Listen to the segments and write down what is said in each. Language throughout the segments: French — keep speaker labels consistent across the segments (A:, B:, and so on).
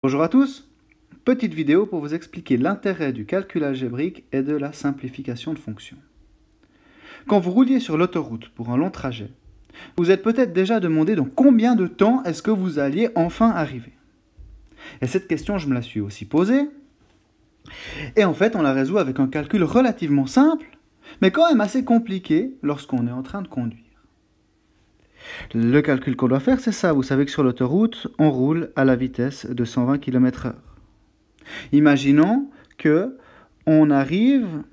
A: Bonjour à tous, petite vidéo pour vous expliquer l'intérêt du calcul algébrique et de la simplification de fonctions. Quand vous rouliez sur l'autoroute pour un long trajet, vous êtes peut-être déjà demandé dans combien de temps est-ce que vous alliez enfin arriver. Et cette question, je me la suis aussi posée. Et en fait, on la résout avec un calcul relativement simple, mais quand même assez compliqué lorsqu'on est en train de conduire. Le calcul qu'on doit faire, c'est ça. Vous savez que sur l'autoroute, on roule à la vitesse de 120 km/h. Imaginons que on arrive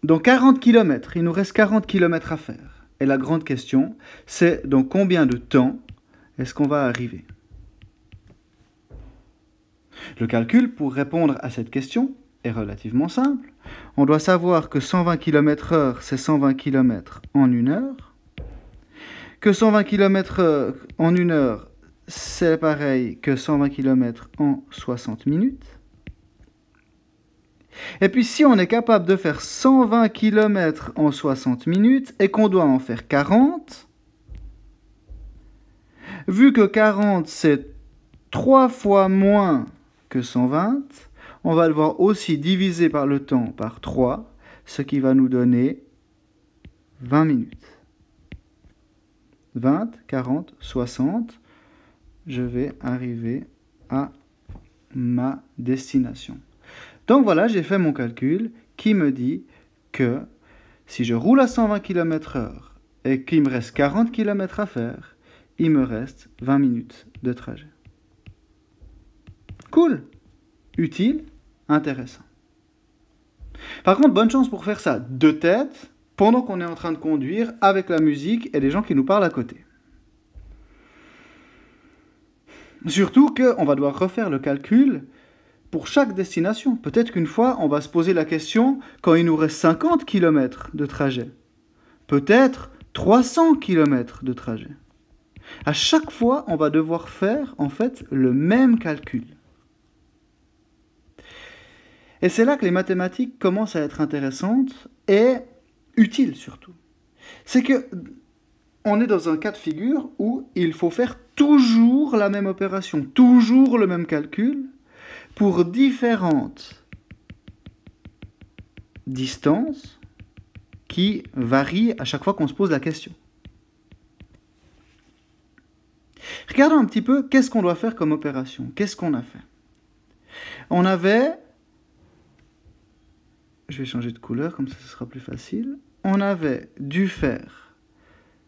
A: dans 40 km. Il nous reste 40 km à faire. Et la grande question, c'est dans combien de temps est-ce qu'on va arriver? Le calcul pour répondre à cette question est relativement simple. On doit savoir que 120 km/h, c'est 120 km en une heure. Que 120 km/h en une heure, c'est pareil que 120 km en 60 minutes. Et puis si on est capable de faire 120 km en 60 minutes et qu'on doit en faire 40, vu que 40 c'est 3 fois moins que 120, on va devoir aussi diviser par le temps par 3, ce qui va nous donner 20 minutes. 20, 40, 60, je vais arriver à ma destination. Donc voilà, j'ai fait mon calcul qui me dit que si je roule à 120 km/h et qu'il me reste 40 km à faire, il me reste 20 minutes de trajet. Cool, utile, intéressant. Par contre, bonne chance pour faire ça de tête, pendant qu'on est en train de conduire, avec la musique et des gens qui nous parlent à côté. Surtout qu'on va devoir refaire le calcul pour chaque destination. Peut-être qu'une fois, on va se poser la question quand il nous reste 50 km de trajet. Peut-être 300 km de trajet. À chaque fois, on va devoir faire en fait le même calcul. Et c'est là que les mathématiques commencent à être intéressantes et utiles surtout. C'est que on est dans un cas de figure où il faut faire toujours la même opération, toujours le même calcul, pour différentes distances qui varient à chaque fois qu'on se pose la question. Regardons un petit peu qu'est-ce qu'on doit faire comme opération. Qu'est-ce qu'on a fait? On avait... Je vais changer de couleur, comme ça ce sera plus facile. On avait dû faire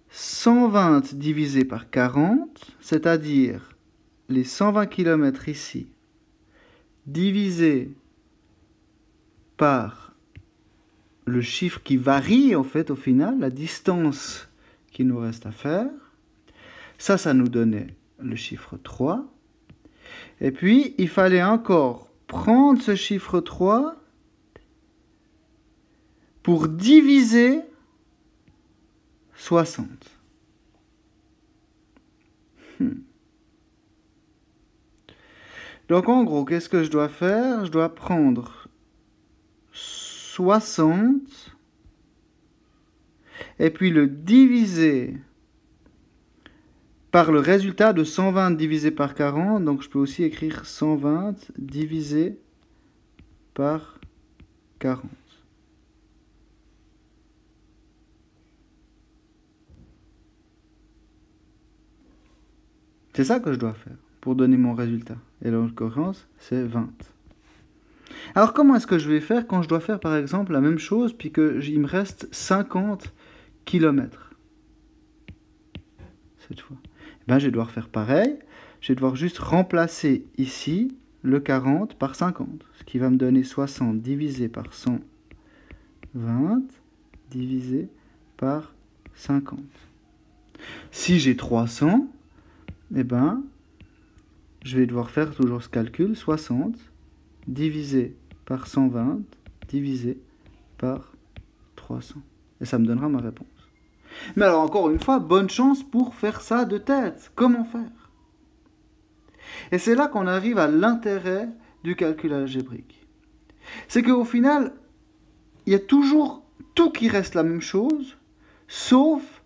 A: 120 divisé par 40, c'est-à-dire les 120 km ici, divisé par le chiffre qui varie en fait au final, la distance qu'il nous reste à faire. Ça nous donnait le chiffre 3. Et puis, il fallait encore prendre ce chiffre 3 pour diviser 60. Donc en gros, qu'est-ce que je dois faire? Je dois prendre 60 et puis le diviser par le résultat de 120 divisé par 40. Donc je peux aussi écrire 120 divisé par 40. C'est ça que je dois faire pour donner mon résultat. Et en l'occurrence, c'est 20. Alors comment est-ce que je vais faire quand je dois faire par exemple la même chose puis qu'il me reste 50 km cette fois? Eh bien, je vais devoir faire pareil. Je vais devoir juste remplacer ici le 40 par 50. Ce qui va me donner 60 divisé par 120 divisé par 50. Si j'ai 300, eh ben, je vais devoir faire toujours ce calcul, 60 divisé par 120 divisé par 300. Et ça me donnera ma réponse. Mais alors encore une fois, bonne chance pour faire ça de tête. Comment faire? Et c'est là qu'on arrive à l'intérêt du calcul algébrique. C'est qu'au final, il y a toujours tout qui reste la même chose, sauf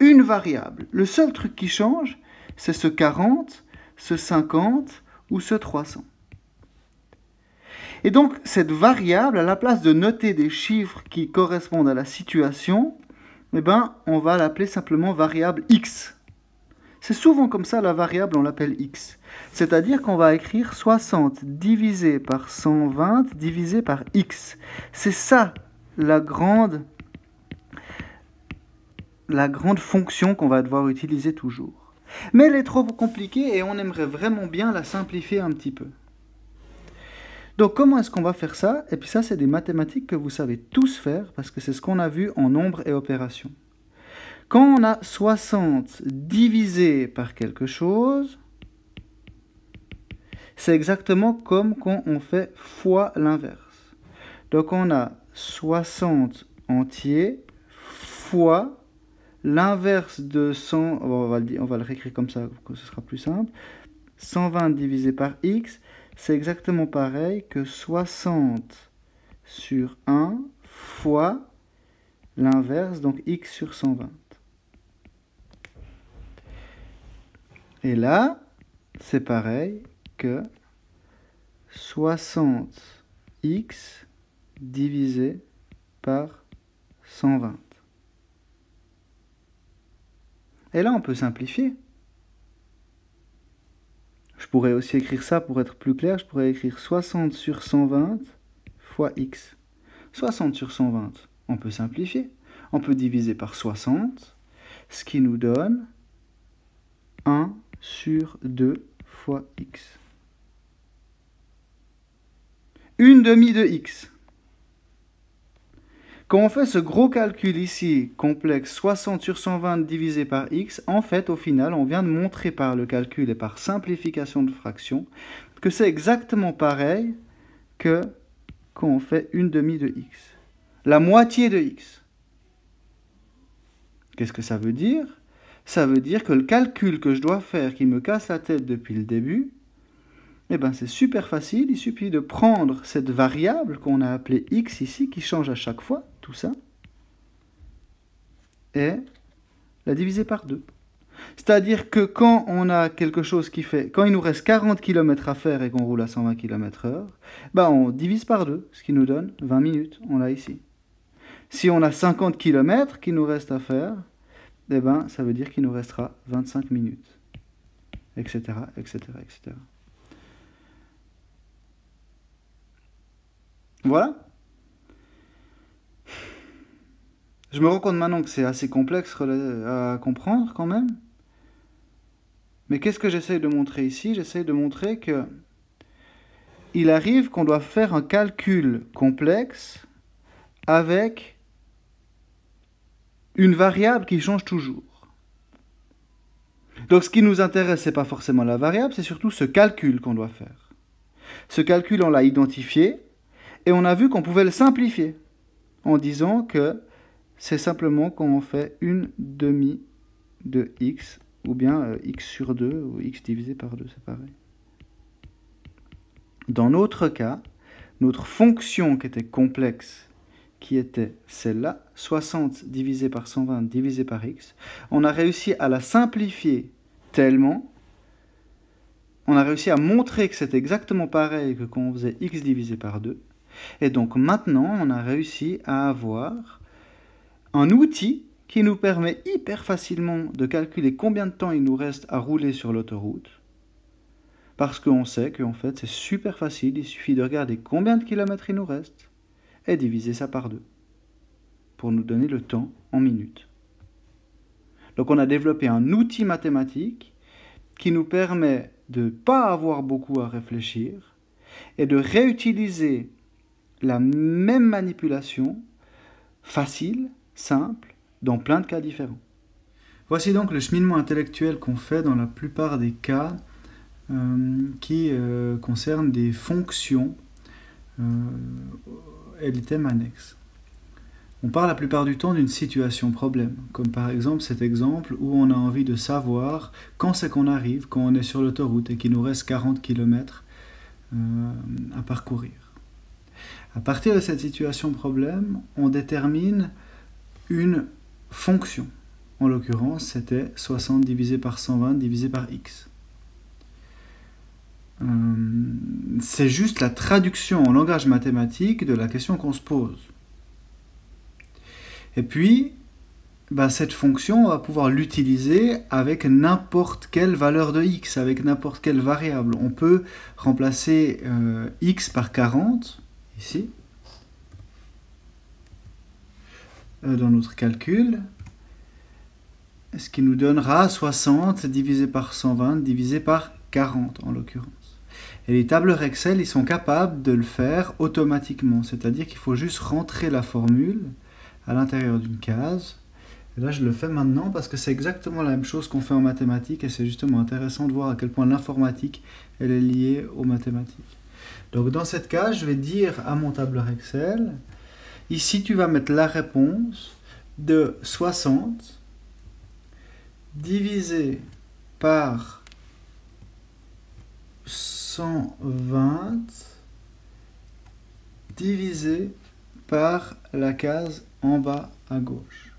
A: une variable. Le seul truc qui change, c'est ce 40 ce 50 ou ce 300. Et donc, cette variable, à la place de noter des chiffres qui correspondent à la situation, eh ben, on va l'appeler simplement variable x. C'est souvent comme ça, la variable, on l'appelle x. C'est-à-dire qu'on va écrire 60 divisé par 120 divisé par x. C'est ça la grande fonction qu'on va devoir utiliser toujours. Mais elle est trop compliquée et on aimerait vraiment bien la simplifier un petit peu. Donc comment est-ce qu'on va faire ça? Et puis ça, c'est des mathématiques que vous savez tous faire parce que c'est ce qu'on a vu en nombres et opérations. Quand on a 60 divisé par quelque chose, c'est exactement comme quand on fait fois l'inverse. Donc on a 60 entiers fois l'inverse de 100, on va le réécrire comme ça, que ce sera plus simple. 120 divisé par x, c'est exactement pareil que 60 sur 1 fois l'inverse, donc x sur 120. Et là, c'est pareil que 60x divisé par 120. Et là, on peut simplifier. Je pourrais aussi écrire ça pour être plus clair. Je pourrais écrire 60 sur 120 fois x. 60 sur 120, on peut simplifier. On peut diviser par 60, ce qui nous donne 1 sur 2 fois x. Une demi de x. Quand on fait ce gros calcul ici, complexe, 60 sur 120 divisé par x, en fait, au final, on vient de montrer par le calcul et par simplification de fraction que c'est exactement pareil que quand on fait une demi de x. La moitié de x. Qu'est-ce que ça veut dire? Ça veut dire que le calcul que je dois faire, qui me casse la tête depuis le début, eh ben c'est super facile. Il suffit de prendre cette variable qu'on a appelée x ici, qui change à chaque fois, tout ça, et la diviser par 2. C'est-à-dire que quand on a quelque chose qui fait, quand il nous reste 40 km à faire et qu'on roule à 120 km/h, ben on divise par 2, ce qui nous donne 20 minutes. On l'a ici. Si on a 50 km qu'il nous reste à faire, eh ben, ça veut dire qu'il nous restera 25 minutes, etc., etc., etc. Voilà. Je me rends compte maintenant que c'est assez complexe à comprendre quand même. Mais qu'est-ce que j'essaye de montrer ici? J'essaye de montrer que il arrive qu'on doit faire un calcul complexe avec une variable qui change toujours. Donc ce qui nous intéresse, ce n'est pas forcément la variable, c'est surtout ce calcul qu'on doit faire. Ce calcul, on l'a identifié et on a vu qu'on pouvait le simplifier en disant que c'est simplement quand on fait une demi de x, ou bien x sur 2, ou x divisé par 2, c'est pareil. Dans notre cas, notre fonction qui était complexe, qui était celle-là, 60 divisé par 120 divisé par x, on a réussi à la simplifier tellement, on a réussi à montrer que c'était exactement pareil que quand on faisait x divisé par 2, et donc maintenant on a réussi à avoir un outil qui nous permet hyper facilement de calculer combien de temps il nous reste à rouler sur l'autoroute, parce qu'on sait qu'en fait c'est super facile, il suffit de regarder combien de kilomètres il nous reste et diviser ça par 2 pour nous donner le temps en minutes. Donc on a développé un outil mathématique qui nous permet de ne pas avoir beaucoup à réfléchir et de réutiliser la même manipulation facile, simple, dans plein de cas différents. Voici donc le cheminement intellectuel qu'on fait dans la plupart des cas qui concernent des fonctions et les thèmes annexes. On parle la plupart du temps d'une situation problème, comme par exemple cet exemple où on a envie de savoir quand c'est qu'on arrive, quand on est sur l'autoroute et qu'il nous reste 40 km à parcourir. À partir de cette situation problème, on détermine une fonction. En l'occurrence, c'était 60 divisé par 120 divisé par x. c'est juste la traduction en langage mathématique de la question qu'on se pose. Et puis, cette fonction, on va pouvoir l'utiliser avec n'importe quelle valeur de x, avec n'importe quelle variable. On peut remplacer x par 40, ici, dans notre calcul, ce qui nous donnera 60 divisé par 120 divisé par 40 en l'occurrence. Et les tableurs Excel, ils sont capables de le faire automatiquement, c'est-à-dire qu'il faut juste rentrer la formule à l'intérieur d'une case. Et là, je le fais maintenant parce que c'est exactement la même chose qu'on fait en mathématiques et c'est justement intéressant de voir à quel point l'informatique, elle est liée aux mathématiques. Donc dans cette case, je vais dire à mon tableur Excel, ici tu vas mettre la réponse de 60 divisé par 120 divisé par la case en bas à gauche.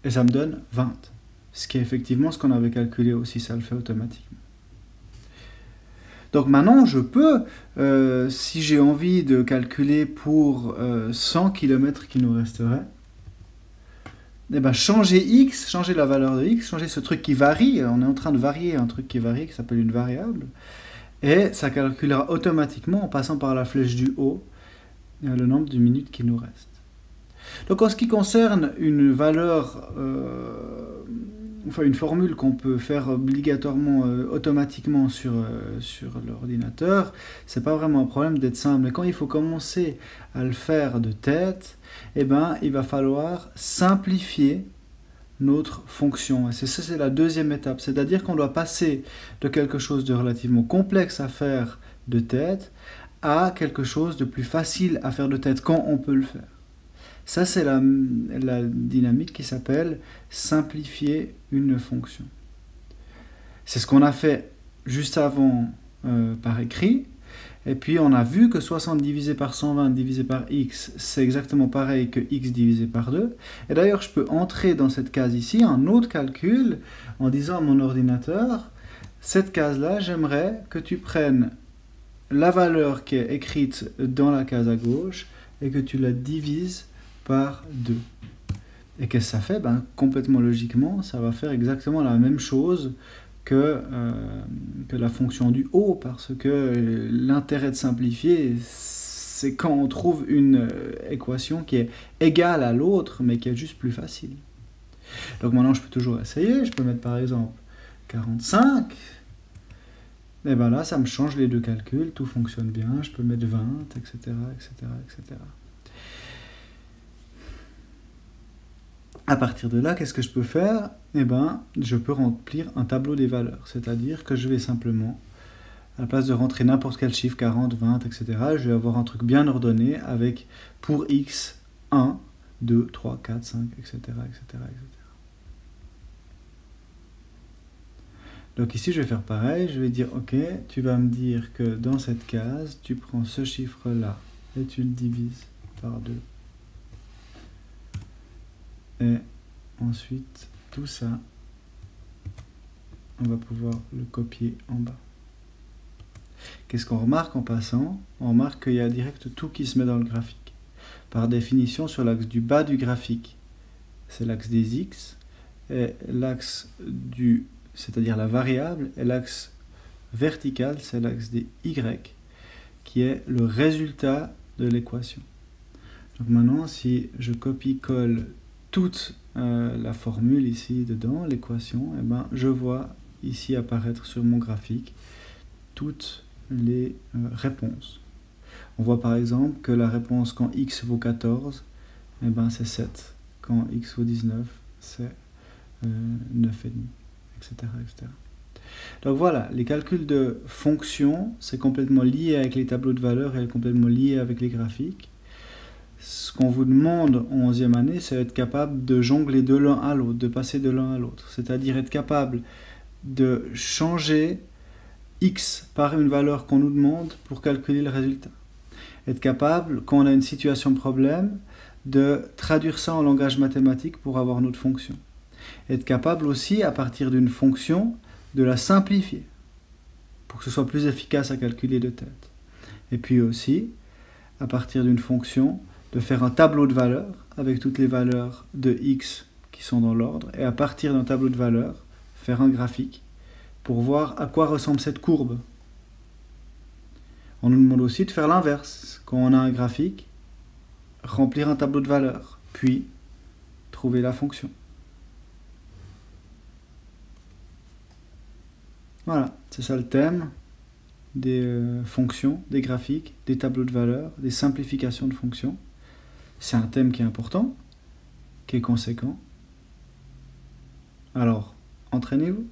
A: Et ça me donne 20. Ce qui est effectivement ce qu'on avait calculé aussi, ça le fait automatiquement. Donc maintenant, je peux, si j'ai envie de calculer pour 100 km qui nous resterait, changer x, changer la valeur de x, changer ce truc qui varie, on est en train de varier un truc qui varie, qui s'appelle une variable, et ça calculera automatiquement, en passant par la flèche du haut, le nombre de minutes qui nous reste. Donc en ce qui concerne une valeur, une formule qu'on peut faire obligatoirement, automatiquement sur l'ordinateur, c'est pas vraiment un problème d'être simple. Mais quand il faut commencer à le faire de tête, il va falloir simplifier notre fonction. Et c'est la deuxième étape, c'est-à-dire qu'on doit passer de quelque chose de relativement complexe à faire de tête à quelque chose de plus facile à faire de tête quand on peut le faire. Ça, c'est la dynamique qui s'appelle simplifier une fonction. C'est ce qu'on a fait juste avant par écrit. Et puis, on a vu que 60 divisé par 120 divisé par x, c'est exactement pareil que x divisé par 2. Et d'ailleurs, je peux entrer dans cette case ici un autre calcul en disant à mon ordinateur, cette case-là, j'aimerais que tu prennes la valeur qui est écrite dans la case à gauche et que tu la divises par 2. Et qu'est-ce que ça fait? Complètement logiquement, ça va faire exactement la même chose que la fonction du haut, parce que l'intérêt de simplifier, c'est quand on trouve une équation qui est égale à l'autre, mais qui est juste plus facile. Donc maintenant, je peux toujours essayer. Je peux mettre par exemple 45. Et là, ça me change les deux calculs, tout fonctionne bien. Je peux mettre 20, etc., etc., etc. À partir de là, qu'est-ce que je peux faire? Je peux remplir un tableau des valeurs. C'est-à-dire que je vais simplement, à la place de rentrer n'importe quel chiffre, 40, 20, etc., je vais avoir un truc bien ordonné avec pour x, 1, 2, 3, 4, 5, etc., etc., etc. Donc ici, je vais faire pareil. Je vais dire, OK, tu vas me dire que dans cette case, tu prends ce chiffre-là et tu le divises par 2. Et ensuite, tout ça, on va pouvoir le copier en bas. Qu'est-ce qu'on remarque en passant? On remarque qu'il y a direct tout qui se met dans le graphique. Par définition, sur l'axe du bas du graphique, c'est l'axe des x, et l'axe du, c'est-à-dire la variable, et l'axe vertical, c'est l'axe des y, qui est le résultat de l'équation. Donc maintenant, si je copie-colle toute la formule ici dedans, l'équation, je vois ici apparaître sur mon graphique toutes les réponses. On voit par exemple que la réponse quand x vaut 14, c'est 7. Quand x vaut 19, c'est 9,5, etc., etc. Donc voilà, les calculs de fonctions, c'est complètement lié avec les tableaux de valeurs et complètement lié avec les graphiques. Ce qu'on vous demande en 11e année, c'est être capable de jongler de l'un à l'autre, de passer de l'un à l'autre. C'est-à-dire être capable de changer x par une valeur qu'on nous demande pour calculer le résultat. Être capable, quand on a une situation de problème, de traduire ça en langage mathématique pour avoir notre fonction. Être capable aussi, à partir d'une fonction, de la simplifier. pour que ce soit plus efficace à calculer de tête. Et puis aussi, à partir d'une fonction, de faire un tableau de valeurs avec toutes les valeurs de x qui sont dans l'ordre, et à partir d'un tableau de valeurs, faire un graphique pour voir à quoi ressemble cette courbe. On nous demande aussi de faire l'inverse. Quand on a un graphique, remplir un tableau de valeurs, puis trouver la fonction. Voilà, c'est ça le thème des fonctions, des graphiques, des tableaux de valeurs, des simplifications de fonctions. C'est un thème qui est important, qui est conséquent. Alors, entraînez-vous.